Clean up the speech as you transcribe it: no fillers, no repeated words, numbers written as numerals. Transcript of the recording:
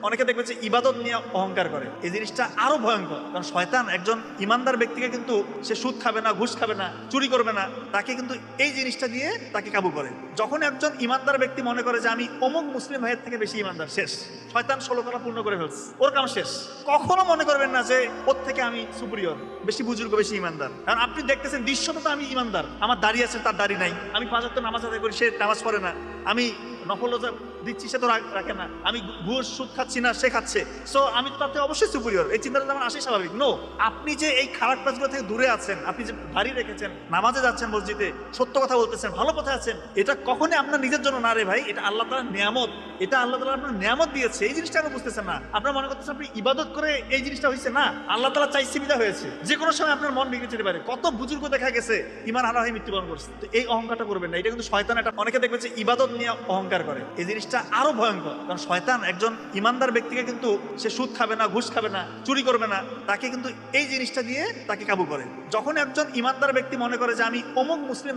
অনেকে দেখবে যে ইবাদত নিয়ে অহংকার করে, এই জিনিসটা আরো ভয়ঙ্কর। কারণ শয়তান একজন ইমানদার ব্যক্তিকে কিন্তু সে সুদ খাবে না, ঘুষ খাবে না, চুরি করবে না, তাকে কিন্তু এই জিনিসটা দিয়ে তাকে কাবু করে। যখন একজন ইমানদার ব্যক্তি মনে করে যে আমি অমুক মুসলিম ভাইয়ের থেকে বেশি ইমানদার, শেষ, শয়তান 16 কলা পূর্ণ করে ফেলছে, ওর কাম শেষ। কখনো মনে করবেন না যে ওর থেকে আমি সুপিরিয়র, বেশি বুজুর্গ, বেশি ইমানদার। কারণ আপনি দেখতেছেন দৃশ্যত তো আমি ইমানদার, আমার দাড়ি আছে তার দাড়ি নাই, আমি 5 ওয়াক্ত নামাজ আদায় করি সে নামাজ পড়ে না, আমি নফল রোজা দিচ্ছি সে তো রাখে না, আমি ঘুষ সুদ খাচ্ছি না সে খাচ্ছে, সো আমি তো তাতে অবশ্যই সুপিরিয়র। এই চিন্তাটা আমার আসেই স্বাভাবিক। নো, আপনি যে এই খারাপ কাজগুলো থেকে দূরে আছেন, আপনি যে দাঁড়িয়ে রেখেছেন, নামাজে যাচ্ছেন, মসজিদে সত্য কথা বলতেছেন, ভালো পথে আছেন, এটা কখনোই আপনার নিজের জন্য না রে ভাই, এটা আল্লাহ তাআলার নিয়ামত, এটা আল্লাহ তাআলা আপনার নিয়ামত দিয়েছে। এই জিনিসটা আপনি বুঝতেছেন না, আপনার মনে করতেছেন আপনি ইবাদত করে এই জিনিসটা হয়েছে না, আল্লাহ তাআলা চাইছে বিদা হয়েছে। যে কোনো সময় আপনার মন বিগড়ে যেতে পারে। কত বুজুর্গ দেখা গেছে ইমান হারা হয়ে মৃত্যুবরণ করছে। তো এই অহংকারটা করবেন না, এটা কিন্তু শয়তান। এটা অনেকে দেখবে যে ইবাদত নিয়ে অহংকার করে, এই জিনিসটা আরো ভয়ঙ্কর। কারণ শয়তান একজন ইমানদার ব্যক্তিকে কিন্তু সে সুদ খাবে না, ঘুষ খাবে না, চুরি করবে না, তাকে কিন্তু এই জিনিসটা দিয়ে তাকে কাবু করে। যখন একজন ইমানদার ব্যক্তি মনে করে যে আমি অমুক মুসলিম